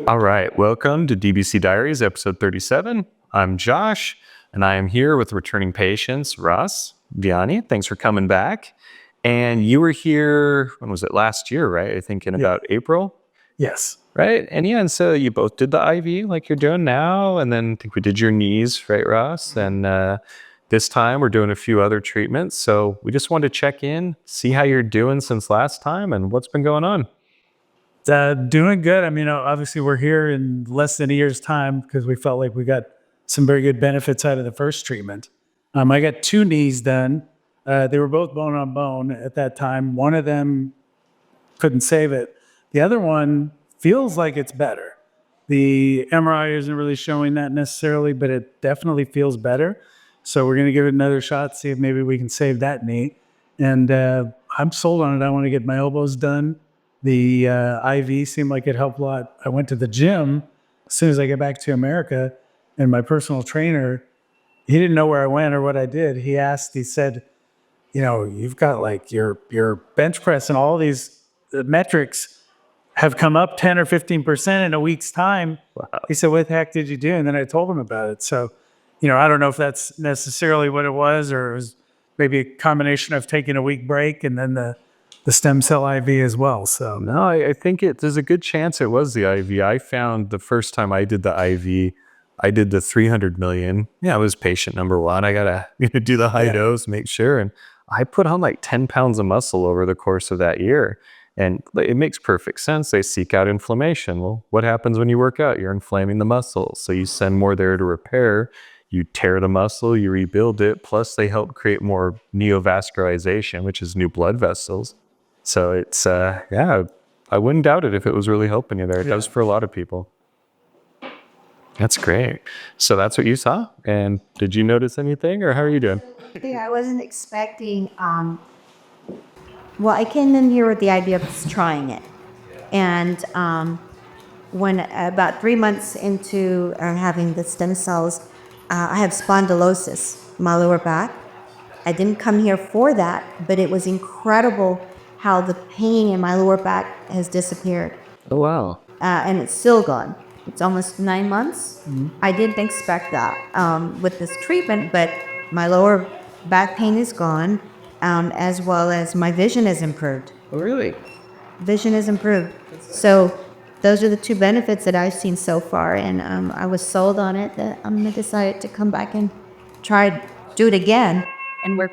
All right, welcome to DBC Diaries, episode 37. I'm Josh, and I am here with returning patients, Russ, Vianey. Thanks for coming back. And you were here, when was it, last year, right? I think in about April, Yes. right? And so you both did the IV like you're doing now, and then I think we did your knees, right, Russ? And this time we're doing a few other treatments. So we just wanted to check in, see how you're doing since last time, and what's been going on. Doing good. I mean, obviously, we're here in less than a year's time because we felt like we got some very good benefits out of the first treatment. I got two knees done. They were both bone on bone at that time. One of them couldn't save it. The other one feels like it's better. The MRI isn't really showing that necessarily, but it definitely feels better. So we're going to give it another shot, see if maybe we can save that knee. And I'm sold on it. I want to get my elbows done. The IV seemed like it helped a lot. I went to the gym as soon as I get back to America, and my personal trainer, he didn't know where I went or what I did. He said, you've got like your bench press and all these metrics have come up 10 or 15% in a week's time. Wow. He said, what the heck did you do? And then I told him about it. So, I don't know if that's necessarily what it was, or it was maybe a combination of taking a week break and then the stem cell IV as well. So No, I think there's a good chance it was the IV. I found the first time I did the IV, I did the 300 million. Yeah, I was patient number one. I got to do the high dose, make sure. And I put on like 10 pounds of muscle over the course of that year. And it makes perfect sense. They seek out inflammation. Well, what happens when you work out? You're inflaming the muscle. So you send more there to repair. You tear the muscle, you rebuild it. Plus, they help create more neovascularization, which is new blood vessels. So it's, I wouldn't doubt it if it was really helping you there. It does for a lot of people. That's great. So that's what you saw. And did you notice anything, or how are you doing? I wasn't expecting, well, I came in here with the idea of trying it. And when about 3 months into having the stem cells, I have spondylosis, my lower back. I didn't come here for that, but it was incredible how the pain in my lower back has disappeared. Oh, wow. And it's still gone. It's almost 9 months. Mm-hmm. I didn't expect that with this treatment, but my lower back pain is gone, as well as my vision has improved. Oh, really? Vision has improved. So those are the two benefits that I've seen so far, and I was sold on it that I'm going to decide to come back and do it again. And we're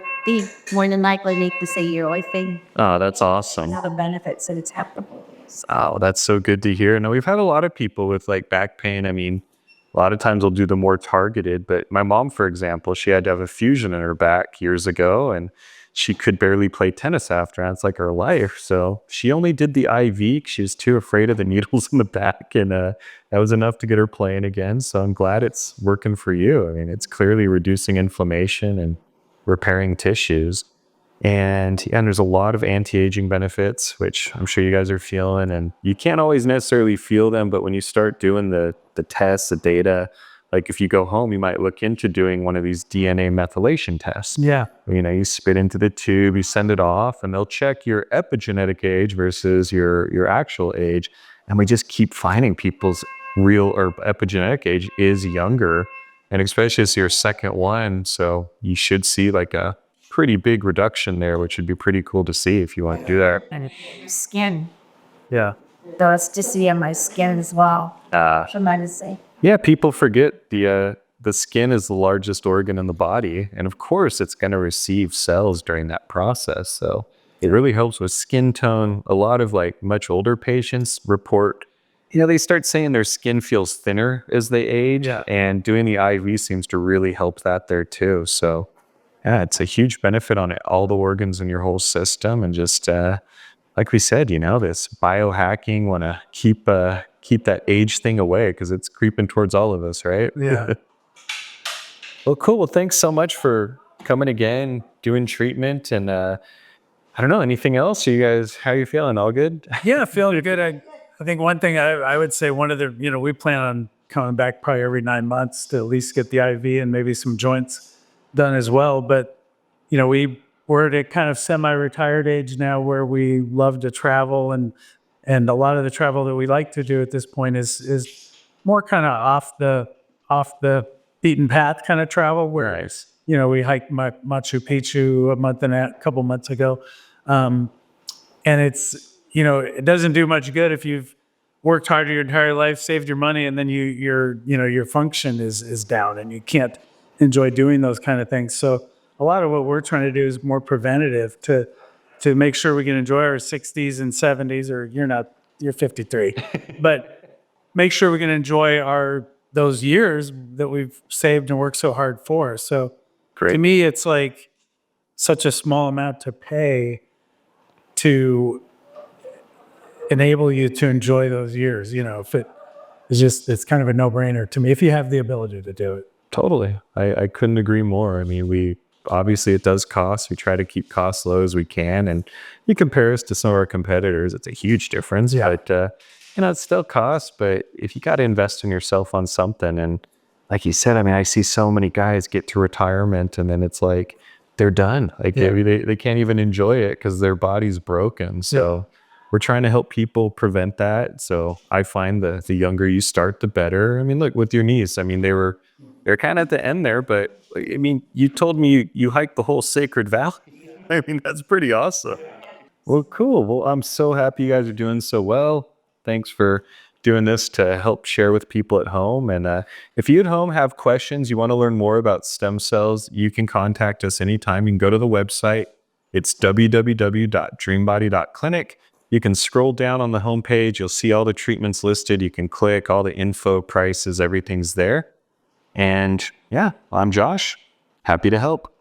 more than likely make this a yearly thing. Oh, that's awesome. Now the benefits that it's helpful. Oh, that's so good to hear. Now, we've had a lot of people with like back pain. I mean, a lot of times we'll do the more targeted, but my mom, for example, she had to have a fusion in her back years ago, and she could barely play tennis after. It's like her life. So she only did the IV. She was too afraid of the needles in the back, and that was enough to get her playing again. So I'm glad it's working for you. I mean, it's clearly reducing inflammation and repairing tissues. And there's a lot of anti-aging benefits, which I'm sure you guys are feeling, and you can't always necessarily feel them, but when you start doing the tests, the data, like if you go home, you might look into doing one of these DNA methylation tests. Yeah. You spit into the tube, you send it off, and they'll check your epigenetic age versus your actual age. And we just keep finding people's real or epigenetic age is younger, and especially as your second one. So you should see like a pretty big reduction there, which would be pretty cool to see if you want to do that. And skin. Yeah. The elasticity on my skin as well. Tremendously. Yeah, people forget the skin is the largest organ in the body, and of course it's going to receive cells during that process. So it really helps with skin tone. A lot of like much older patients report, they start saying their skin feels thinner as they age, and doing the IV seems to really help that there too. So yeah, it's a huge benefit on all the organs in your whole system, and just like we said, this biohacking, want to keep that age thing away because it's creeping towards all of us, right? Yeah. Well, cool. Well, thanks so much for coming again, doing treatment, and I don't know, anything else? You guys, how you feeling? All good? Yeah, feeling good. I think one thing I would say, we plan on coming back probably every 9 months to at least get the IV and maybe some joints done as well. But, we're at a kind of semi-retired age now where we love to travel and And a lot of the travel that we like to do at this point is more kind of off the beaten path kind of travel, where Nice. we hiked Machu Picchu a couple months ago, and it's it doesn't do much good if you've worked hard your entire life, saved your money, and then your function is down and you can't enjoy doing those kind of things. So a lot of what we're trying to do is more preventative to make sure we can enjoy our 60s and 70s, or you're 53, but make sure we can enjoy those years that we've saved and worked so hard for. So Great. to me, it's like such a small amount to pay to enable you to enjoy those years. If it's kind of a no-brainer to me if you have the ability to do it. Totally. I couldn't agree more. I mean, obviously it does cost. We try to keep costs low as we can. And you compare us to some of our competitors, it's a huge difference. Yeah. But, it still costs. But if you got to invest in yourself on something, and like you said, I mean, I see so many guys get to retirement and then it's like they're done. Like they can't even enjoy it because their body's broken. So we're trying to help people prevent that. So I find the younger you start, the better. I mean, look, with your knees, I mean, they're kind of at the end there, but I mean, you told me you hiked the whole Sacred Valley. I mean, that's pretty awesome. Well, cool. Well, I'm so happy you guys are doing so well. Thanks for doing this to help share with people at home. And if you at home have questions, you want to learn more about stem cells, you can contact us anytime. You can go to the website. It's www.dreambody.clinic. You can scroll down on the homepage. You'll see all the treatments listed. You can click all the info, prices, everything's there. And yeah, I'm Josh. Happy to help.